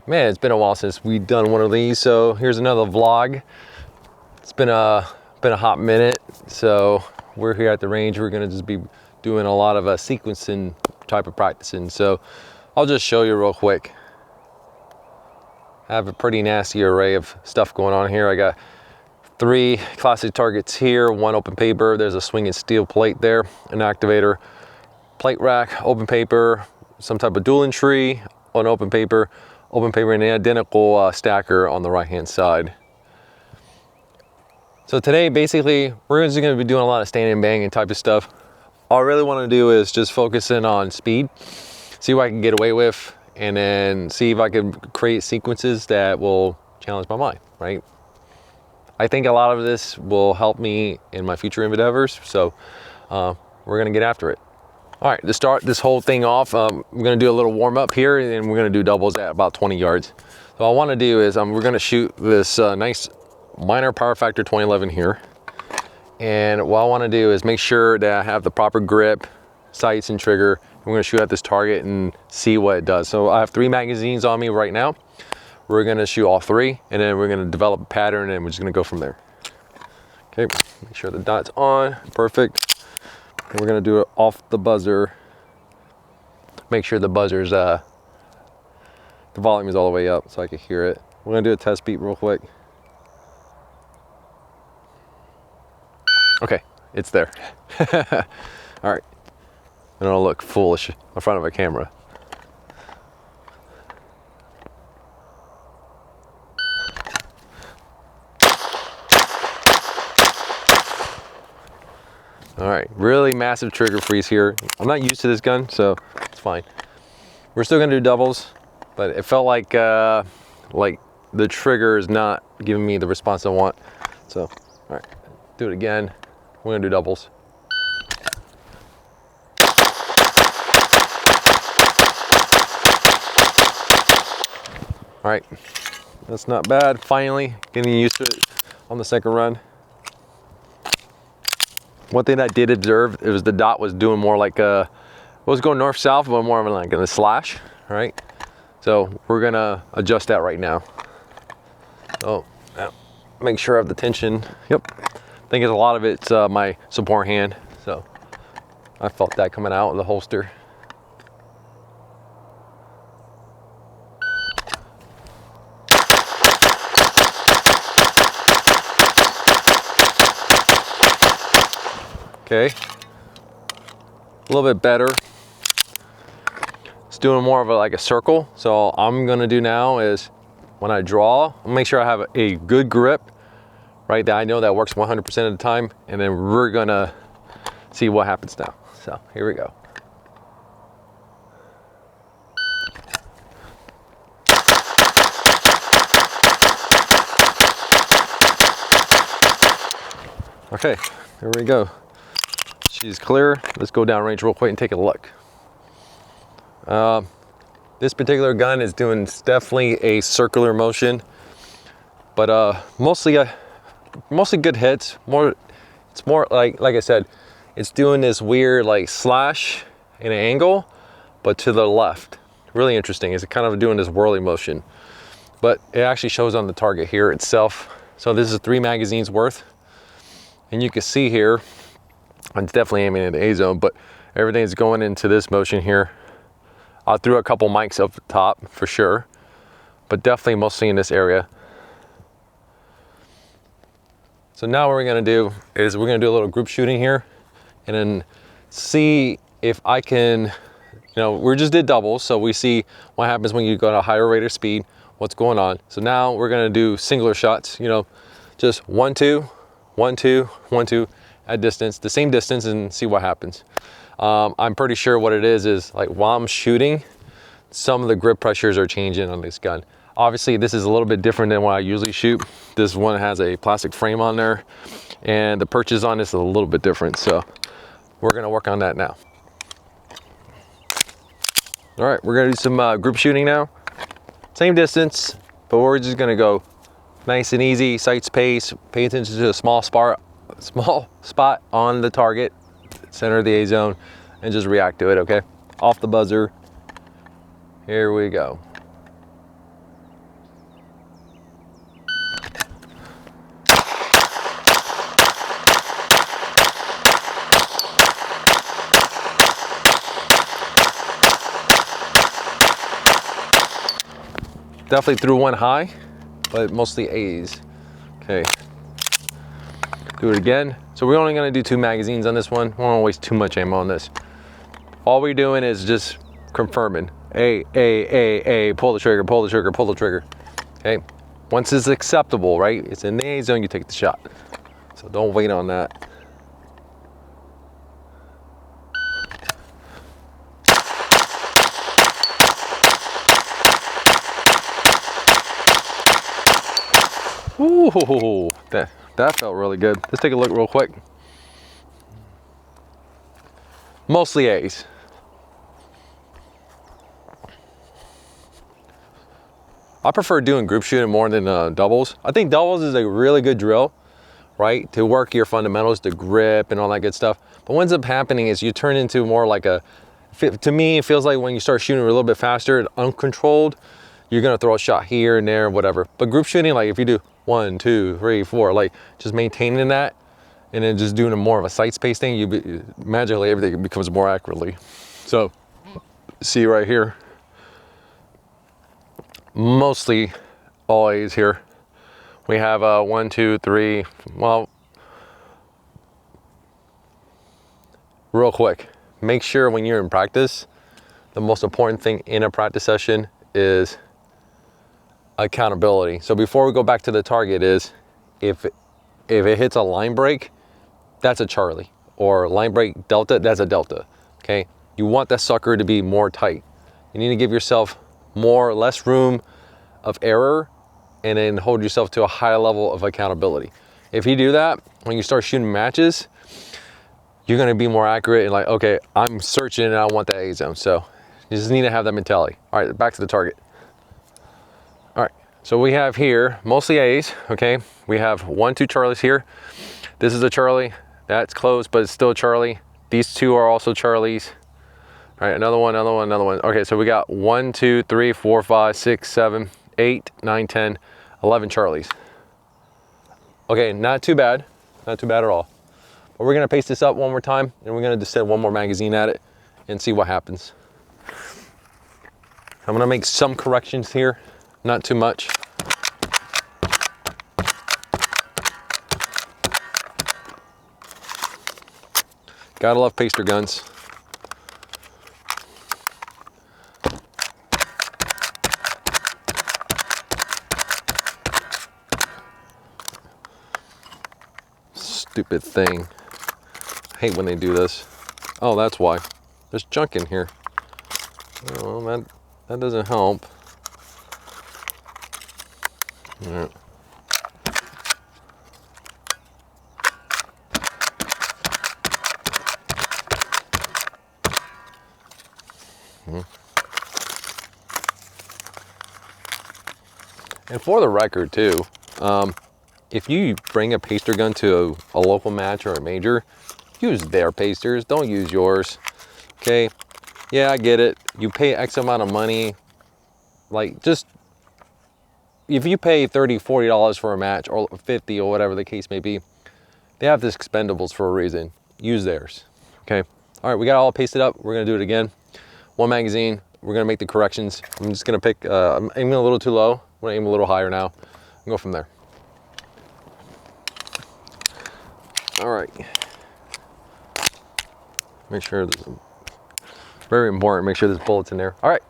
Man, it's been a while since we've done one of these, so here's another vlog. It's been a hot minute, so we're here at the range. We're gonna just be doing a lot of sequencing type of practicing. So I'll just show you real quick. I have a pretty nasty array of stuff going on here. I got 3 classic targets here, 1 open paper. There's a swinging steel plate there, an activator, plate rack, open paper, some type of dueling tree on open paper, and an identical stacker on the right hand side. So today basically we're just going to be doing a lot of standing and banging type of stuff. All I really want to do is just focus in on speed, see what I can get away with, and then see if I can create sequences that will challenge my mind, right? I think a lot of this will help me in my future endeavors, so we're going to get after it. All right, to start this whole thing off, we're gonna do a little warm up here, and we're gonna do doubles at about 20 yards. So what I wanna do is we're gonna shoot this nice Minor Power Factor 2011 here. And what I wanna do is make sure that I have the proper grip, sights, and trigger. We're gonna shoot at this target and see what it does. So I have 3 magazines on me right now. We're gonna shoot all 3, and then we're gonna develop a pattern, and we're just gonna go from there. Okay, make sure the dot's on, perfect. And we're gonna do it off the buzzer. Make sure the buzzer's, the volume is all the way up so I can hear it. We're gonna do a test beat real quick. Okay, it's there. All right, I don't look foolish in front of a camera. All right, really massive trigger freeze here. I'm not used to this gun, so it's fine. We're still gonna do doubles, but it felt like the trigger is not giving me the response I want. So, all right, do it again. We're gonna do doubles. All right, that's not bad. Finally, getting used to it on the second run. One thing I did observe, it was the dot was doing more like it was going north-south, but more of like a slash, right? So we're gonna adjust that right now. So make sure I have the tension. Yep, I think it's a lot of it's my support hand. So I felt that coming out of the holster. Okay, a little bit better. It's doing more of like a circle. So all I'm gonna do now is when I draw, I'll make sure I have a good grip, right? That I know that works 100% of the time. And then we're gonna see what happens now. So here we go. Okay, here we go. She's clear. Let's go downrange real quick and take a look. This particular gun is doing definitely a circular motion, but mostly good hits. It's more like I said, it's doing this weird like slash in an angle, but to the left. Really interesting. It's kind of doing this whirly motion, but it actually shows on the target here itself. So this is 3 magazines worth, and you can see here. I'm definitely aiming at the A zone, but everything's going into this motion here. I threw a couple mics up the top for sure, but definitely mostly in this area. So now what we're gonna do is we're gonna do a little group shooting here and then see if I can, we just did doubles, so we see what happens when you go at a higher rate of speed, what's going on. So now we're gonna do singular shots, just 1, 2, 1, 2, 1, 2. At distance, the same distance, and see what happens. I'm pretty sure what it is like while I'm shooting, some of the grip pressures are changing on this gun. Obviously, this is a little bit different than what I usually shoot. This one has a plastic frame on there, and the purchase on this is a little bit different. So we're gonna work on that now. All right, we're gonna do some group shooting now. Same distance, but we're just gonna go nice and easy, sights pace, pay attention to a small spot on the target, center of the A zone, and just react to it, okay? Off the buzzer. Here we go. definitely threw one high, but mostly A's. Okay, do it again. So we're only gonna do 2 magazines on this one. We don't waste too much ammo on this. All we're doing is just confirming. A, pull the trigger, pull the trigger, pull the trigger. Okay, once it's acceptable, right? It's in the A zone, you take the shot. So don't wait on that. Ooh, that felt really good. Let's take a look real quick. Mostly A's. I prefer doing group shooting more than doubles. I think doubles is a really good drill, right? To work your fundamentals, the grip and all that good stuff. But what ends up happening is you turn into more like a, to me, it feels like when you start shooting a little bit faster, uncontrolled, you're gonna throw a shot here and there, whatever. But group shooting, like if you do 1, 2, 3, 4, like just maintaining that and then just doing a more of a sight space thing, magically everything becomes more accurately. So see right here, mostly all A's here. We have 1, 2, 3, well, real quick, make sure when you're in practice, the most important thing in a practice session is accountability. So before we go back to the target is, if it hits a line break, that's a Charlie, or line break delta, that's a delta, okay? You want that sucker to be more tight. You need to give yourself less room of error and then hold yourself to a high level of accountability. If you do that, when you start shooting matches, you're gonna be more accurate and like, okay, I'm searching and I want that A zone. So you just need to have that mentality. All right, back to the target. All right, so we have here mostly A's, okay? We have 1, 2 Charlies here. This is a Charlie, that's close, but it's still a Charlie. These 2 are also Charlies. All right, another one, another one, another one. Okay, so we got 1, 2, 3, 4, 5, 6, 7, 8, 9, 10, 11 Charlies. Okay, not too bad at all. But we're gonna paste this up one more time and we're gonna just send one more magazine at it and see what happens. I'm gonna make some corrections here, not too much. Gotta love paster guns. Stupid thing. I hate when they do this. Oh, that's why. There's junk in here. Oh, that doesn't help. All right. And for the record too, if you bring a paster gun to a local match or a major, use their pasters, don't use yours, okay? Yeah, I get it. You pay X amount of money, like just, if you pay $30, $40 for a match or 50 or whatever the case may be, they have this expendables for a reason. Use theirs, okay? All right, we got all pasted up. We're gonna do it again. One magazine, we're gonna make the corrections. I'm just gonna pick, I'm aiming a little too low. I'm gonna aim a little higher now and go from there. All right. Make sure this is very important. Make sure there's bullets in there. All right.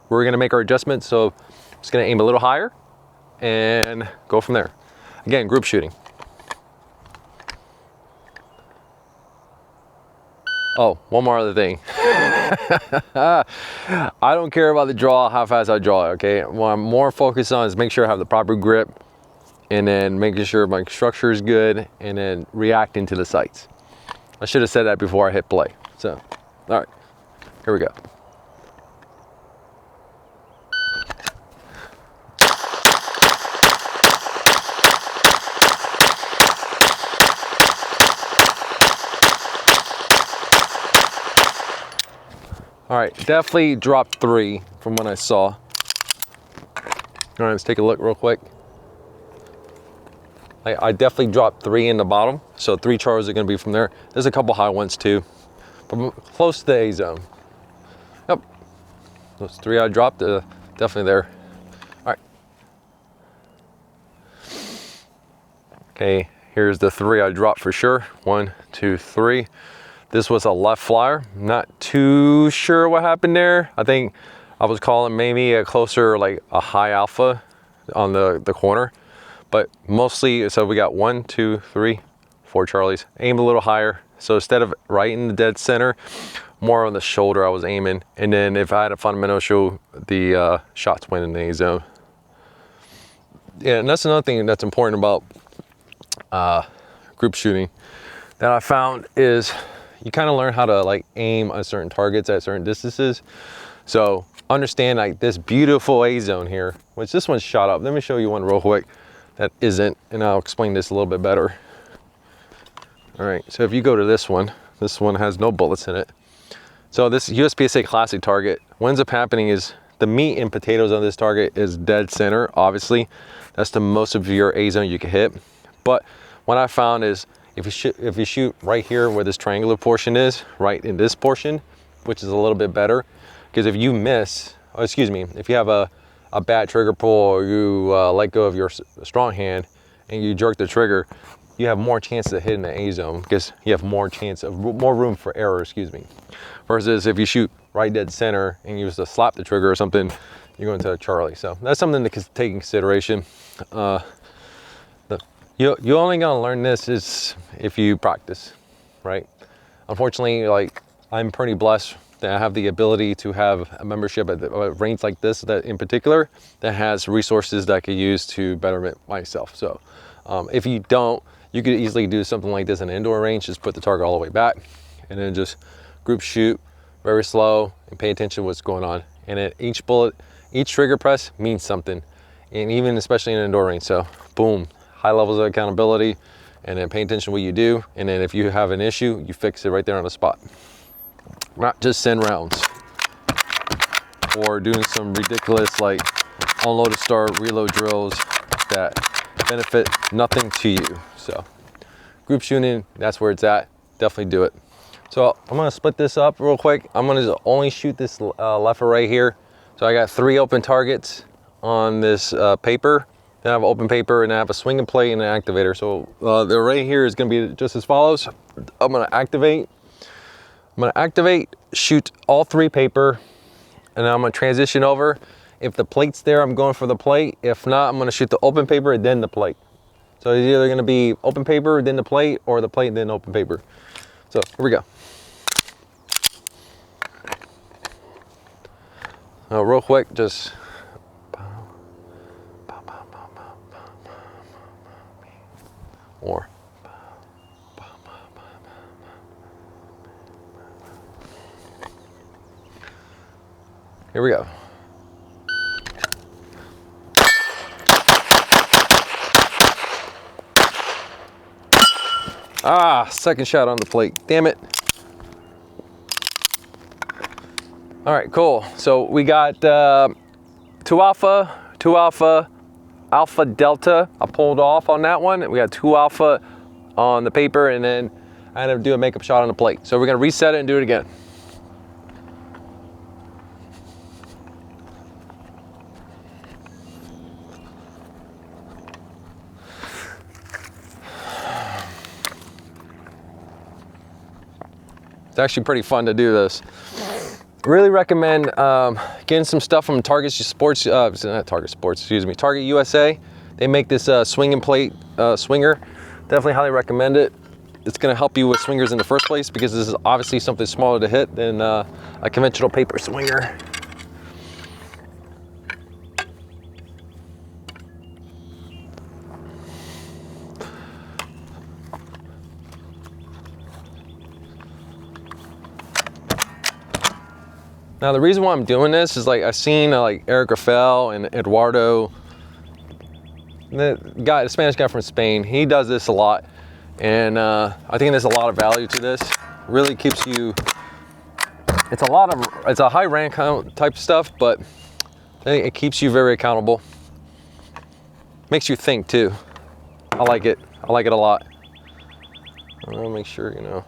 We're gonna make our adjustments. So I'm just gonna aim a little higher and go from there. Again, group shooting. Oh, one more other thing. I don't care about the draw, how fast I draw it, okay? What I'm more focused on is make sure I have the proper grip and then making sure my structure is good and then reacting to the sights. I should have said that before I hit play. So, all right, here we go. All right, definitely dropped 3 from what I saw. All right, let's take a look real quick. I definitely dropped 3 in the bottom, so 3 Charlies are gonna be from there. There's a couple high ones too, but close to the A zone. Yep, those 3 I dropped, definitely there. Okay, here's the 3 I dropped for sure. 1, 2, 3. This was a left flyer. Not too sure what happened there. I think I was calling maybe a closer, like a high alpha on the corner. But mostly, so we got 1, 2, 3, 4 Charlies. Aimed a little higher. So instead of right in the dead center, more on the shoulder I was aiming. And then if I had a fundamental show, the shots went in the A zone. Yeah, and that's another thing that's important about group shooting that I found is you kind of learn how to like aim on certain targets at certain distances. So understand like this beautiful A zone here, which this one's shot up. Let me show you one real quick that isn't, and I'll explain this a little bit better. All right, so if you go to this one has no bullets in it. So this USPSA Classic target, what ends up happening is the meat and potatoes on this target is dead center, obviously. That's the most of your A zone you can hit. But what I found is if you shoot right here where this triangular portion is, right in this portion, which is a little bit better, because if you miss, oh, excuse me, if you have a bad trigger pull or you let go of your strong hand and you jerk the trigger, you have more chance of hitting the A zone because you have more room for error, excuse me. Versus if you shoot right dead center and you just slap the trigger or something, you're going to a Charlie. So that's something to take in consideration. You're only gonna learn this is if you practice, right? Unfortunately, like I'm pretty blessed that I have the ability to have a membership at a range like this, that in particular, that has resources that I could use to betterment myself. So if you don't, you could easily do something like this in an indoor range, just put the target all the way back and then just group shoot very slow and pay attention to what's going on. And at each bullet, each trigger press means something. And even especially in an indoor range. So boom, high levels of accountability, and then pay attention to what you do. And then if you have an issue, you fix it right there on the spot. Not just send rounds or doing some ridiculous like unload to start, reload drills that benefit nothing to you. So group shooting, that's where it's at. Definitely do it. So I'm gonna split this up real quick. I'm gonna only shoot this left array here. So I got 3 open targets on this paper. Then I have an open paper, and I have a swinging plate and an activator. So the array here is gonna be just as follows. I'm gonna activate, shoot all 3 paper, and then I'm gonna transition over. If the plate's there, I'm going for the plate. If not, I'm gonna shoot the open paper and then the plate. So it's either gonna be open paper, then the plate, or the plate, then open paper. So here we go. Now real quick, just more. Here we go. Ah, second shot on the plate. Damn it. All right, cool. So we got 2 alpha, alpha delta. I pulled off on that one. We got 2 alpha on the paper, and then I had to do a makeup shot on the plate. So we're gonna reset it and do it again. It's actually pretty fun to do this. Really recommend getting some stuff from Target Sports, not Target Sports, excuse me, Target USA. They make this swinging plate swinger. Definitely highly recommend it. It's gonna help you with swingers in the first place because this is obviously something smaller to hit than a conventional paper swinger. Now the reason why I'm doing this is like I've seen like Eric Rafael and Eduardo, the Spanish guy from Spain. He does this a lot, and I think there's a lot of value to this. Really keeps you. It's a high rank type of stuff, but I think it keeps you very accountable. Makes you think too. I like it. I like it a lot. I want to make sure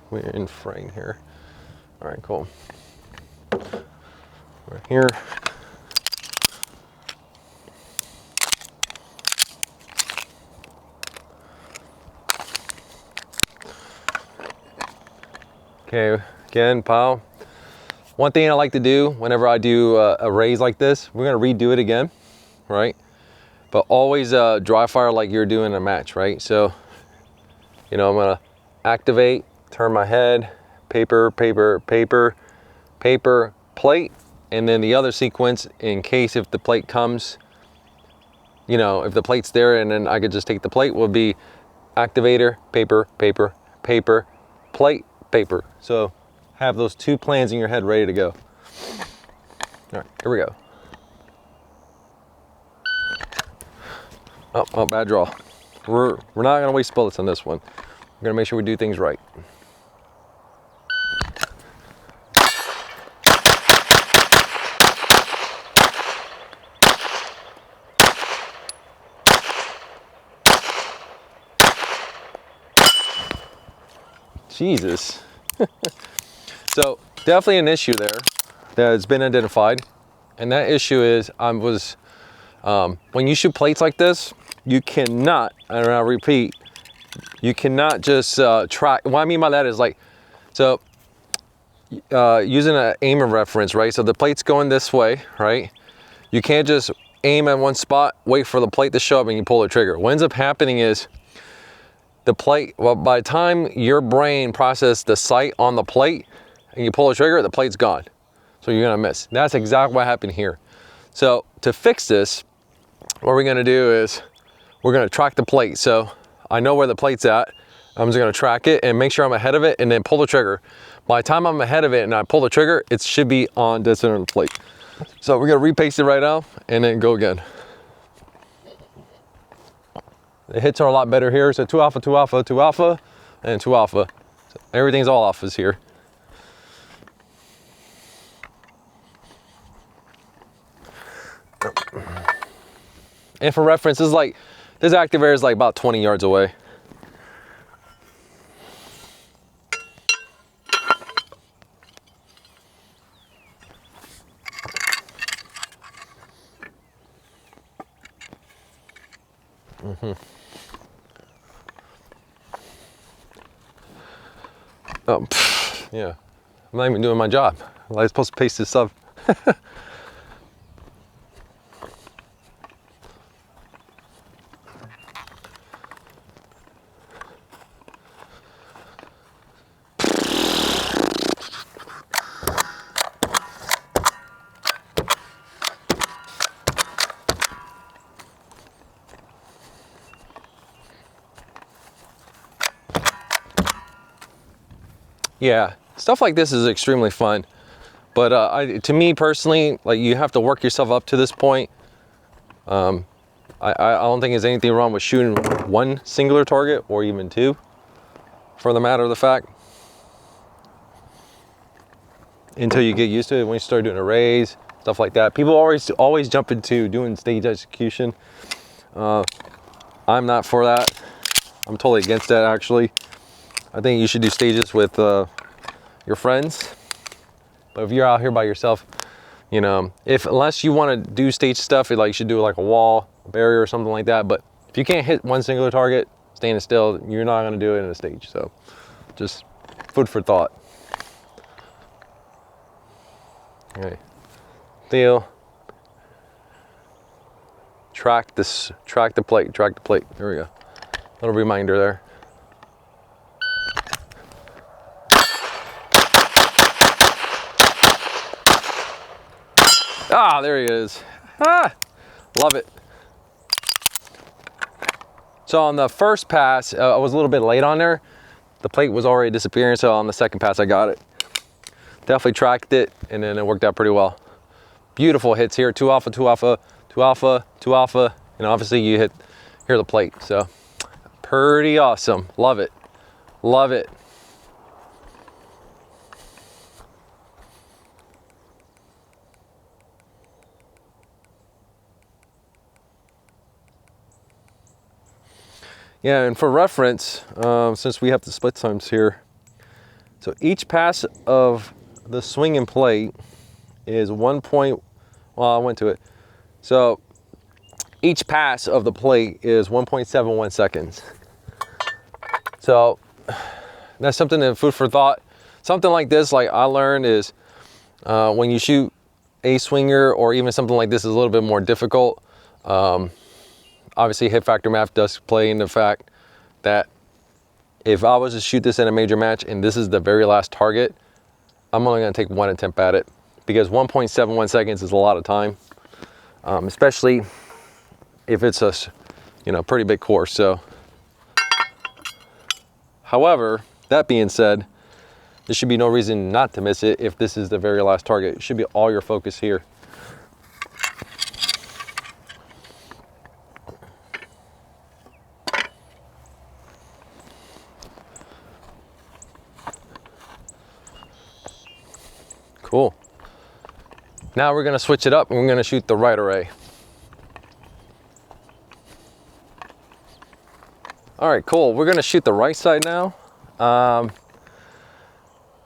we're in frame here. All right, cool. We're here. Okay, again, pile. One thing I like to do whenever I do a raise like this, we're gonna redo it again, right? But always dry fire like you're doing a match, right? So, you know, I'm gonna activate, turn my head, paper, paper, paper, paper, plate, and then the other sequence in case if the plate comes, you know, if the plate's there and then I could just take the plate, would be activator, paper, paper, paper, plate, paper. So have those two plans in your head ready to go. All right, here we go. Oh, bad draw. We're not gonna waste bullets on this one. We're gonna make sure we do things right. Jesus. So definitely an issue there that has been identified. And that issue is when you shoot plates like this, you cannot, and I'll repeat, you cannot just track. What I mean by that is like, so using an aim and reference, right? So the plate's going this way, right? You can't just aim at one spot, wait for the plate to show up and you pull the trigger. What ends up happening is the plate, well, by the time your brain processes the sight on the plate and you pull the trigger, the plate's gone. So you're gonna miss. That's exactly what happened here. So to fix this, what we're gonna do is we're gonna track the plate. So I know where the plate's at. I'm just gonna track it and make sure I'm ahead of it and then pull the trigger. By the time I'm ahead of it and I pull the trigger, it should be on dead center of the plate. So we're gonna repaste it right now and then go again. The hits are a lot better here. So 2 alpha, 2 alpha, 2 alpha, and 2 alpha. So everything's all alphas here. And for reference, this activator is like about 20 yards away. Oh, yeah. I'm not even doing my job. I'm supposed to paste this up. Yeah, stuff like this is extremely fun, but to me personally, like, you have to work yourself up to this point. I don't think there's anything wrong with shooting one singular target or even two, for the matter of the fact, until you get used to it. When you start doing arrays, stuff like that, people always jump into doing stage execution. I'm not for that. I'm totally against that, actually. I think you should do stages with your friends. But if you're out here by yourself, you know, unless you want to do stage stuff, like you should do like a wall, a barrier or something like that. But if you can't hit one singular target, standing still, you're not going to do it in a stage. So just food for thought. Okay. Theo. Track the plate. There we go. Little reminder there. Ah, there he is. Ah, love it. So on the first pass, I was a little bit late on there. The plate was already disappearing, so on the second pass, I got it. Definitely tracked it, and then it worked out pretty well. Beautiful hits here, 2 alpha, 2 alpha, 2 alpha, 2 alpha, and obviously you hit here the plate. So pretty awesome. Love it. Love it. Yeah, and for reference, since we have the split times here, so each pass of the swinging plate is I went to it. So each pass of the plate is 1.71 seconds. So that's something that food for thought. something like this, like I learned, is when you shoot a swinger or even something like this is a little bit more difficult. Obviously, hit factor math does play in the fact that if I was to shoot this in a major match and this is the very last target, I'm only going to take one attempt at it, because 1.71 seconds is a lot of time, especially if it's a pretty big course. So, however, that being said, there should be no reason not to miss it if this is the very last target. It should be all your focus here. Cool. Now we're gonna switch it up and we're gonna shoot the right array. All right, cool. We're gonna shoot the right side now.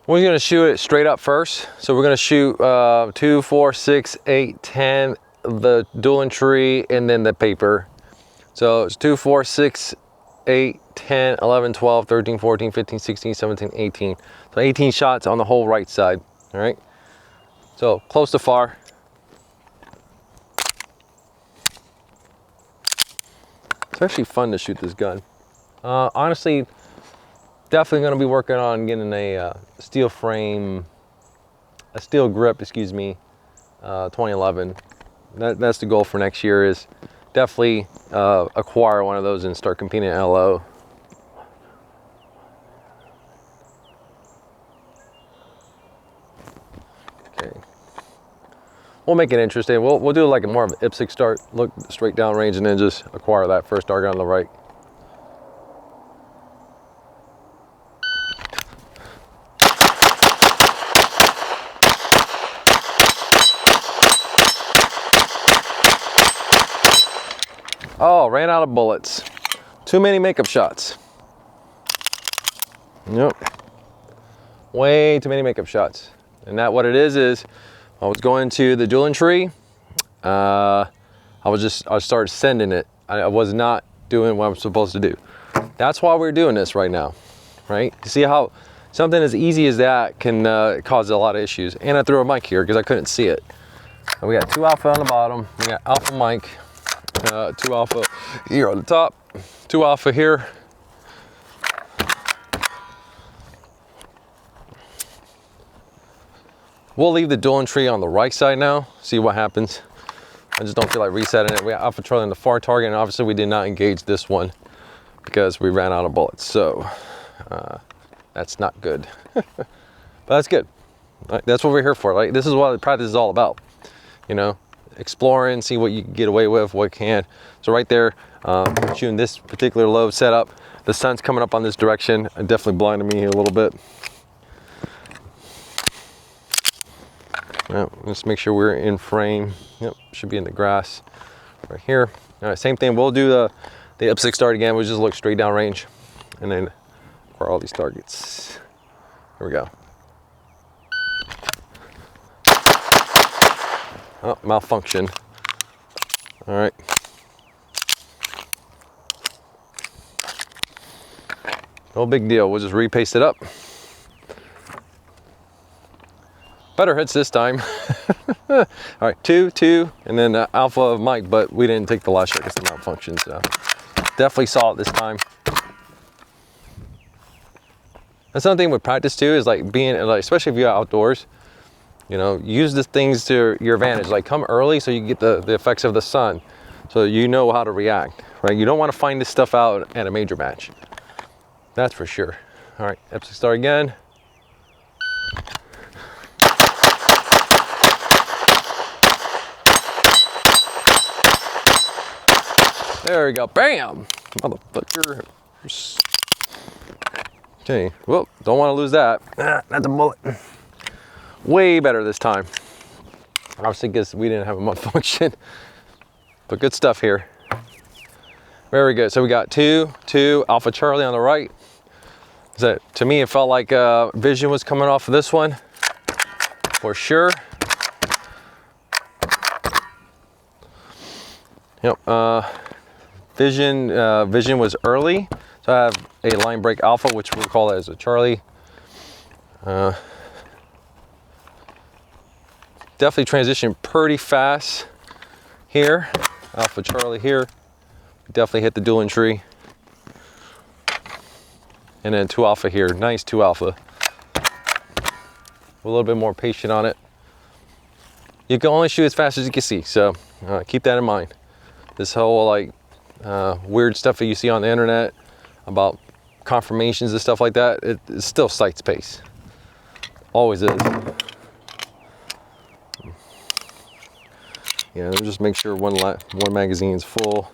We're gonna shoot it straight up first. So we're gonna shoot 2, 4, 6, 8, 10, the dual entry, and then the paper. So it's 2, 4, 6, 8, 10, 11, 12, 13, 14, 15, 16, 17, 18. So 18 shots on the whole right side, all right? So close to far. It's actually fun to shoot this gun. Honestly, definitely gonna be working on getting a steel grip, excuse me, 2011. That's the goal for next year, is definitely acquire one of those and start competing at LO. Okay. We'll make it interesting. We'll do like a more of an IPSC start, look straight down range, and then just acquire that first target on the right. Oh, ran out of bullets. Too many makeup shots. Yep. Way too many makeup shots. And that what it is I was going to the dual entry. I started sending it. I was not doing what I'm supposed to do. That's why we're doing this right now, right? You see how something as easy as that can cause a lot of issues. And I threw a mic here because I couldn't see it. And we got 2 alpha on the bottom. We got alpha mic. 2 alpha here on the top, 2 alpha here. We'll leave the dual entry on the right side now, see what happens. I just don't feel like resetting it. We got Alpha Charlie on the far target, and obviously we did not engage this one because we ran out of bullets. So that's not good, but that's good. That's what we're here for. Like, this is what practice is all about, you know, exploring, see what you can get away with, what can. So right there, shooting this particular low setup, the sun's coming up on this direction. It definitely blinded me a little bit. Yep, let's make sure we're in frame. Yep, should be in the grass right here. All right, same thing. We'll do the IPSC start again. We'll just look straight down range and then acquire all these targets. Here we go. Oh, malfunction. All right. No big deal. We'll just repaste it up. Better hits this time. All right, 2, 2, and then alpha of mic, but we didn't take the last shot because the malfunction, so definitely saw it this time. That's something with practice too, is like being, like, especially if you're outdoors, you know, use the things to your advantage. Like, come early so you get the effects of the sun, so you know how to react, right? You don't want to find this stuff out at a major match. That's for sure. All right, IPSC start again. There we go, bam! Motherfucker. Okay, well, don't want to lose that. That's a bullet. Way better this time. Obviously, because we didn't have a malfunction. But good stuff here. Very good. So we got 2, 2, Alpha Charlie on the right. So to me, it felt like vision was coming off of this one, for sure. Yep. Vision was early, so I have a line break alpha, which we'll call it as a Charlie. Definitely transition pretty fast here. Alpha Charlie here. Definitely hit the dueling tree. And then 2 alpha here. Nice 2 alpha. A little bit more patient on it. You can only shoot as fast as you can see, so keep that in mind. This whole like weird stuff that you see on the internet about confirmations and stuff like that, it's still sight space. Always is. Yeah, just make sure one magazine's full.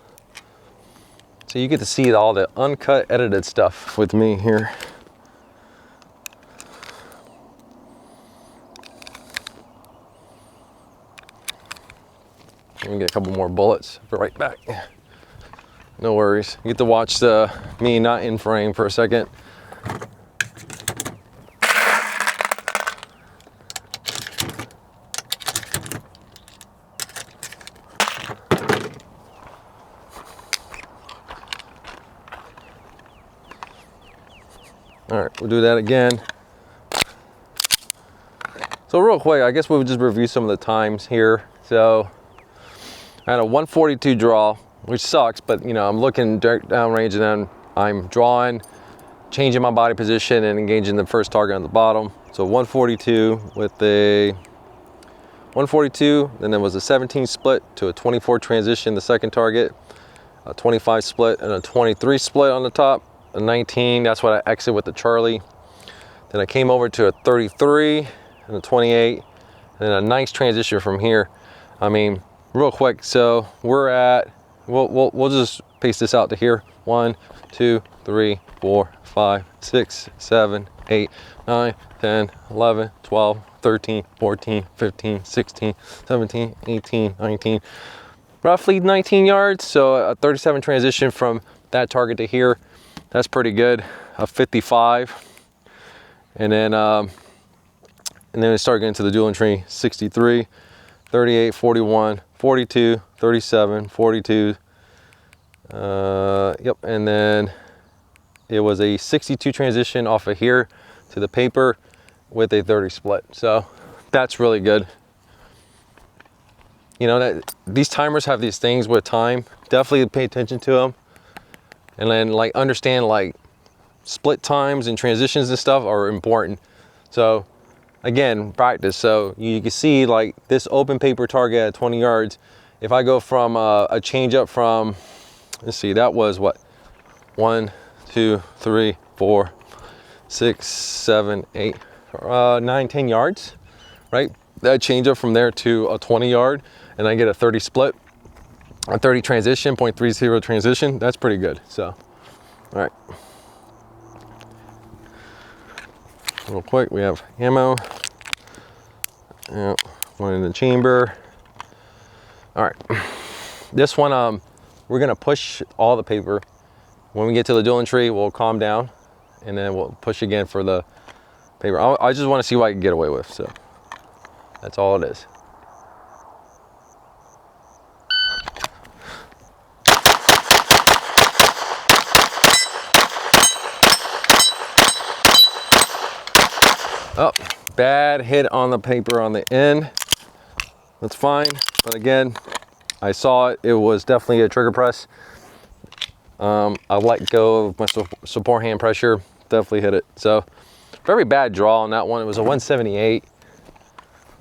So you get to see all the uncut, edited stuff with me here. Let me get a couple more bullets. Be right back. No worries. You get to watch me not in frame for a second. All right, we'll do that again. So real quick, I guess we'll just review some of the times here. So I had a 142 draw, which sucks, but you know, I'm looking direct downrange and then I'm drawing, changing my body position and engaging the first target on the bottom. So 142 with a 142, then there was a 17 split to a 24 transition, the second target, a 25 split and a 23 split on the top, a 19, that's what I exit with the Charlie. Then I came over to a 33 and a 28, and then a nice transition from here. I mean, real quick, so we're at, we'll just paste this out to here. 1, 2, 3, 4, 5, 6, 7, 8, 9, 10, 11, 12, 13, 14, 15, 16, 17, 18, 19, roughly 19 yards. So a 37 transition from that target to here. That's pretty good. A 55. And then we start getting to the dueling tree. 63, 38, 41, 42, 37, 42. Yep, and then it was a 62 transition off of here to the paper with a 30 split. So that's really good. You know, that these timers have these things with time. Definitely pay attention to them. And then like understand like split times and transitions and stuff are important. So again, practice. So you can see like this open paper target at 20 yards. If I go from a change up from, let's see, that was what? 1, 2, 3, 4, 6, 7, 8, 9, 10 yards, right? That change up from there to a 20 yard and I get a 30 split, a 30 transition, 0.30 transition. That's pretty good. So, all right. Real quick, we have ammo. Yeah, one in the chamber. All right, this one, we're gonna push all the paper. When we get to the dueling tree, we'll calm down and then we'll push again for the paper. I just wanna see what I can get away with, so that's all it is. Oh, bad hit on the paper on the end. That's fine, but again, I saw it. It was definitely a trigger press. I let go of my support hand pressure. Definitely hit it. So, very bad draw on that one. It was a 178,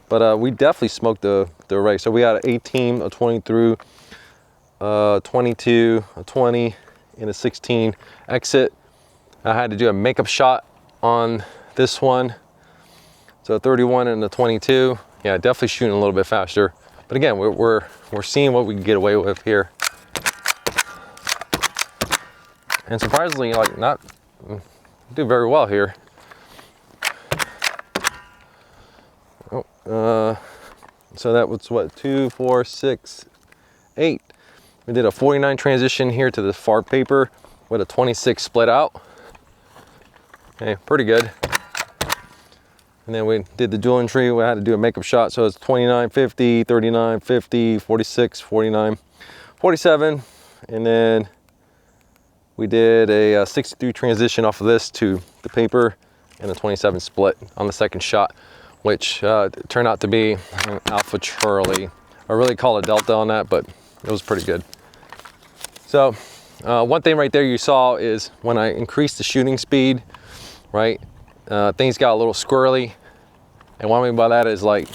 but we definitely smoked the array. So we had an 18, a 20 through, 22, a 20, and a 16 exit. I had to do a makeup shot on this one. So 31 and the 22, yeah, definitely shooting a little bit faster. But again, we're seeing what we can get away with here. And surprisingly, like not do very well here. Oh, so that was what, 2, 4, 6, 8. We did a 49 transition here to the far paper with a 26 split out. Okay, pretty good. And then we did the dueling tree. We had to do a makeup shot. So it's 29, 50, 39, 50, 46, 49, 47. And then we did a 63 transition off of this to the paper and a 27 split on the second shot, which turned out to be an Alpha Charlie. I really call it Delta on that, but it was pretty good. So one thing right there you saw is when I increased the shooting speed, right, things got a little squirrely. And what I mean by that is like,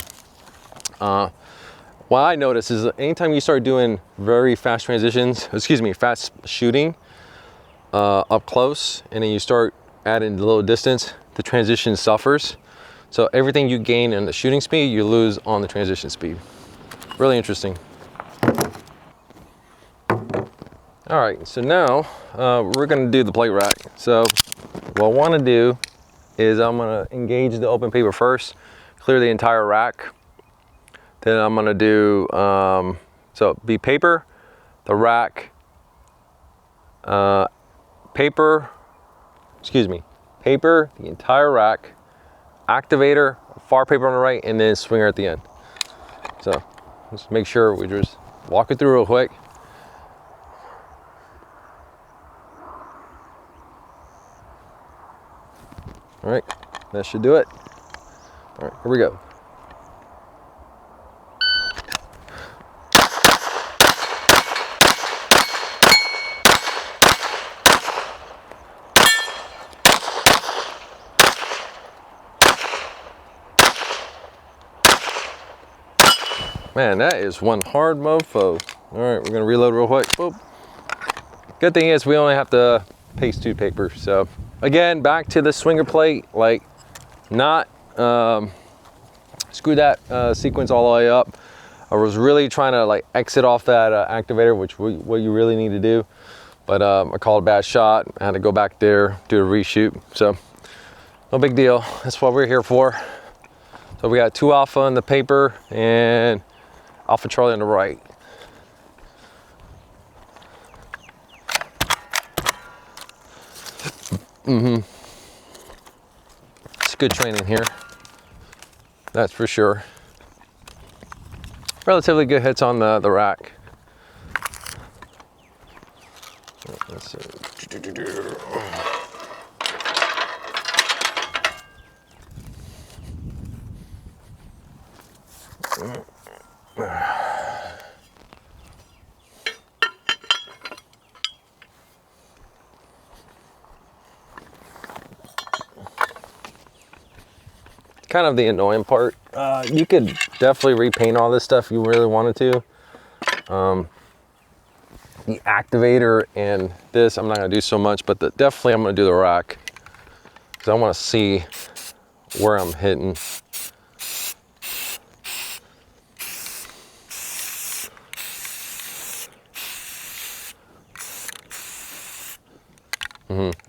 what I noticed is anytime you start doing very fast transitions, fast shooting up close, and then you start adding a little distance, the transition suffers. So everything you gain in the shooting speed, you lose on the transition speed. Really interesting. All right, so now we're gonna do the plate rack. So what I wanna do is I'm gonna engage the open paper first, clear the entire rack. Then I'm gonna do, so be paper, the rack, paper, the entire rack, activator, far paper on the right, and then swinger at the end. So let's make sure we just walk it through real quick. All right, that should do it. All right, here we go. Man, that is one hard mofo. All right, we're gonna reload real quick. Boop. Good thing is we only have to paste 2 paper. So again, back to the swinger plate, like not screw that sequence all the way up. I was really trying to like exit off that activator, which what you really need to do. But I called a bad shot. I had to go back there, do a reshoot. So no big deal. That's what we're here for. So we got 2 Alpha on the paper and Alpha Charlie on the right. It's good training here. That's for sure. Relatively good hits on the rack. Let's see. Kind of the annoying part. You could definitely repaint all this stuff if you really wanted to. The activator and this, I'm not gonna do so much, but definitely I'm gonna do the rack because I want to see where I'm hitting.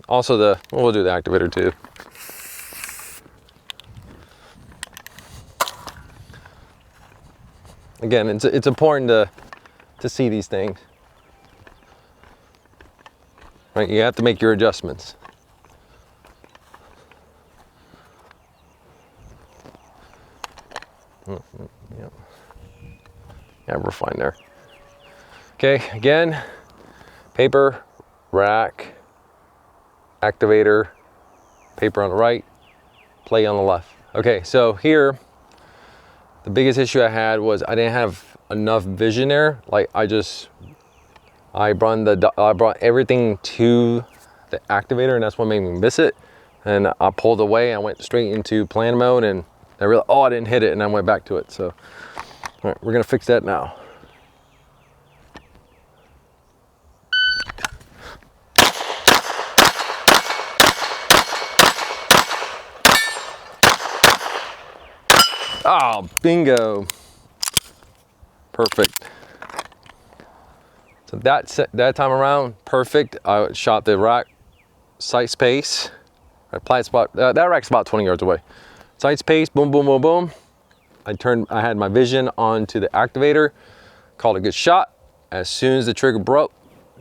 Also we'll do the activator too. Again, it's important to see these things. Right, you have to make your adjustments. Yep. Yeah, we're fine there. Okay, again, paper, rack, activator, paper on the right, play on the left. Okay, so here, the biggest issue I had was I didn't have enough vision there. Like I brought everything to the activator, and that's what made me miss it. And I pulled away, I went straight into plan mode, and I realized, oh, I didn't hit it, and I went back to it. So, all right, we're gonna fix that now. Oh, bingo. Perfect. So that time around, perfect. I shot the rack sight space. Right, spot. That rack's about 20 yards away. Sight space, boom, boom, boom, boom. I had my vision onto the activator, called a good shot. As soon as the trigger broke,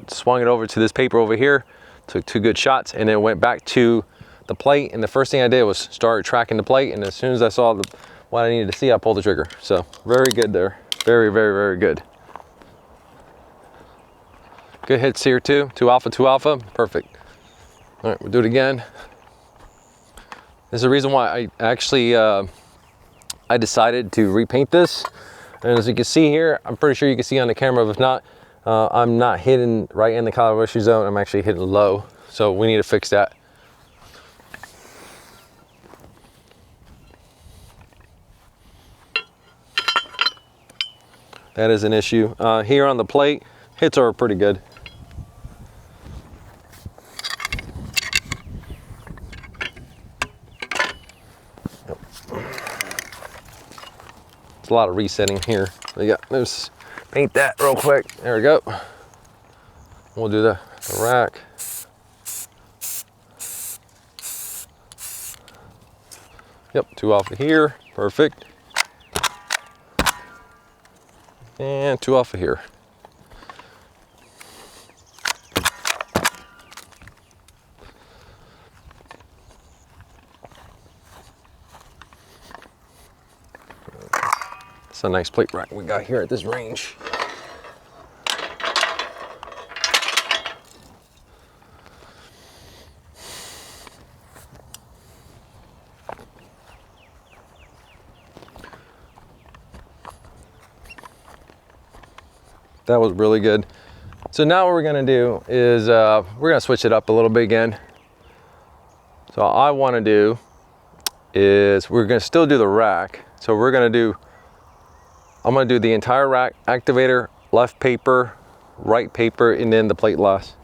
swung it over to this paper over here, took 2 good shots, and then went back to the plate. And the first thing I did was start tracking the plate. And as soon as I saw what I needed to see, I pulled the trigger. So very good there. Very, very, very good. Good hits here too. 2 Alpha, 2 Alpha, perfect. All right, we'll do it again. This is the reason why I actually I decided to repaint this. And as you can see here, I'm pretty sure you can see on the camera, but if not, I'm not hitting right in the calibration zone. I'm actually hitting low. So we need to fix that. That is an issue. Here on the plate, hits are pretty good. Yep. It's a lot of resetting here. Let's paint that real quick. There we go. We'll do the rack. Yep, 2 off of here. Perfect. And 2 off of here. It's a nice plate rack we got here at this range. That was really good. So now what we're gonna do is we're gonna switch it up a little bit again. So all I wanna do is we're gonna still do the rack. So I'm gonna do the entire rack, activator, left paper, right paper, and then the plate last.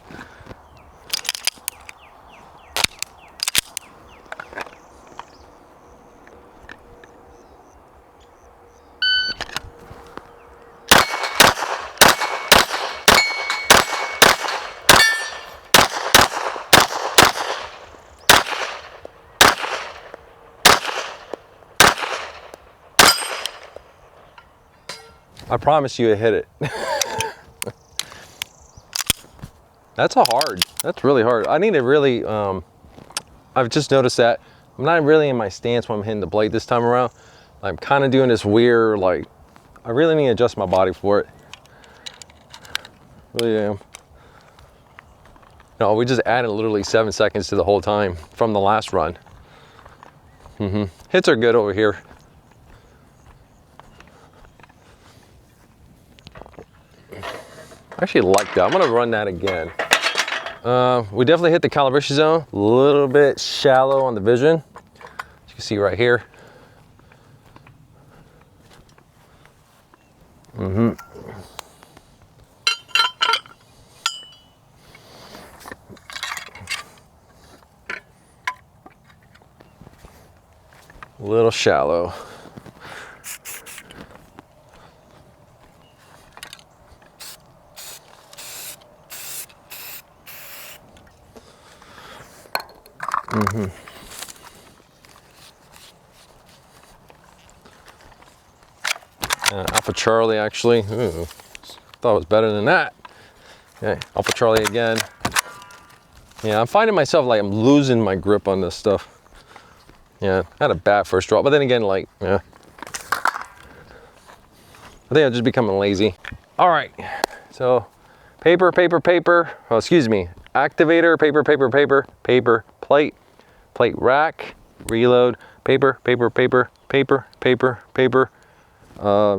I promise you it hit it. That's really hard. I need to really, I've just noticed that I'm not really in my stance when I'm hitting the blade this time around. I'm kind of doing this weird, like, I really need to adjust my body for it. Really am. No, we just added literally 7 seconds to the whole time from the last run. Hits are good over here. I actually like that. I'm gonna run that again. We definitely hit the calibration zone. A little bit shallow on the vision. As you can see right here. A little shallow. Alpha Charlie actually. Ooh, thought it was better than that. Okay, Alpha Charlie again. Yeah, I'm finding myself like I'm losing my grip on this stuff. Yeah, I had a bad first draw, but then again, like, yeah. I think I'm just becoming lazy. All right, so paper, paper, paper. Oh, excuse me. Activator, paper, paper, paper, paper, plate, plate rack, reload, paper, paper, paper, paper, paper, paper,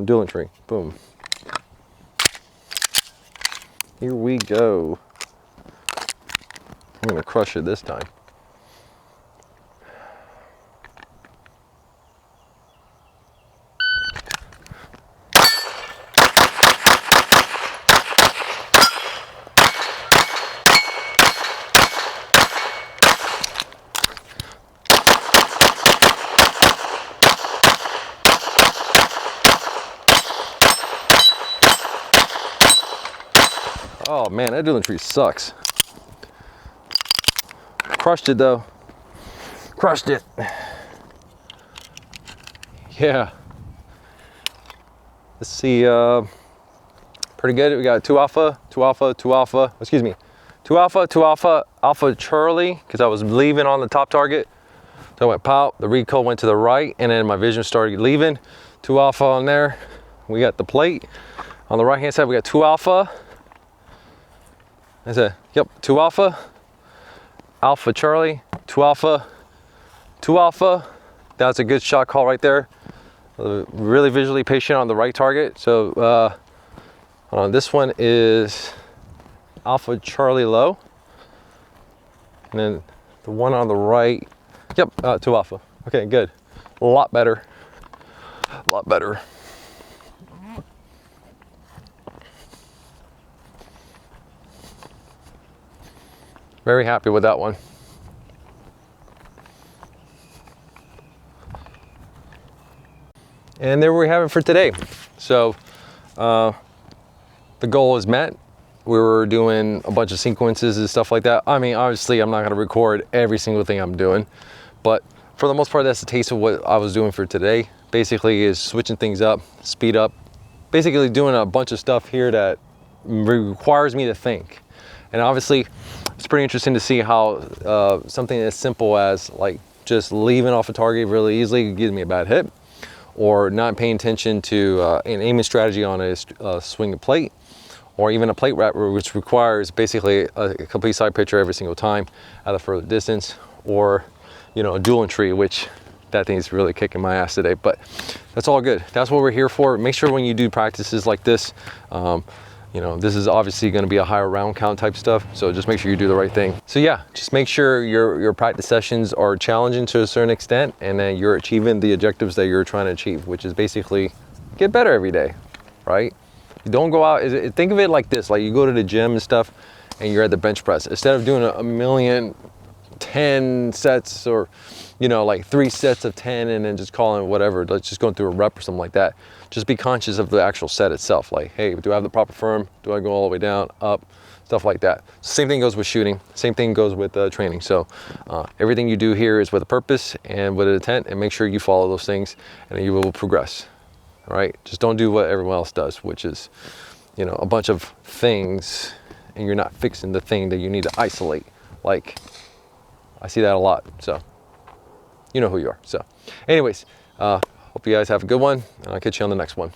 dueling tree, boom. Here we go. I'm gonna crush it this time. Oh man, that dueling tree sucks. Crushed it though. Crushed it. Yeah. Let's see, pretty good. We got 2 alpha, 2 alpha, 2 alpha, excuse me. 2 alpha, 2 alpha, Alpha Charlie, because I was leaving on the top target. So I went pow, the recoil went to the right, and then my vision started leaving. 2 alpha on there. We got the plate. On the right hand side, we got 2 alpha. I said, yep, 2 alpha, Alpha Charlie, 2 alpha, 2 alpha, that's a good shot call right there. Really visually patient on the right target. So this one is Alpha Charlie Low. And then the one on the right, yep, 2 alpha. Okay, good. A lot better. A lot better. Very happy with that one. And there we have it for today. So the goal is met. We were doing a bunch of sequences and stuff like that. I mean, obviously I'm not gonna record every single thing I'm doing, but for the most part, that's a taste of what I was doing for today. Basically is switching things up, speed up, basically doing a bunch of stuff here that requires me to think. And obviously it's pretty interesting to see how something as simple as like just leaving off a target really easily gives me a bad hit, or not paying attention to an aiming strategy on a swinging plate, or even a plate wrap, which requires basically a complete side pitcher every single time at a further distance, or you know, a dual entry, which that thing is really kicking my ass today. But that's all good. That's what we're here for. Make sure when you do practices like this, you know, this is obviously going to be a higher round count type stuff, so just make sure you do the right thing. So yeah, just make sure your practice sessions are challenging to a certain extent, and then you're achieving the objectives that you're trying to achieve, which is basically get better every day, right? You don't go out, think of it like this, like you go to the gym and stuff and you're at the bench press. Instead of doing a million 10 sets, or you know, like 3 sets of 10 and then just calling it whatever, let's just going through a rep or something like that. Just be conscious of the actual set itself. Like, hey, do I have the proper firm? Do I go all the way down, up, stuff like that. Same thing goes with shooting. Same thing goes with training. So everything you do here is with a purpose and with an intent, and make sure you follow those things and you will progress. All right, just don't do what everyone else does, which is, you know, a bunch of things and you're not fixing the thing that you need to isolate. Like, I see that a lot, so you know who you are. So anyways, hope you guys have a good one, and I'll catch you on the next one.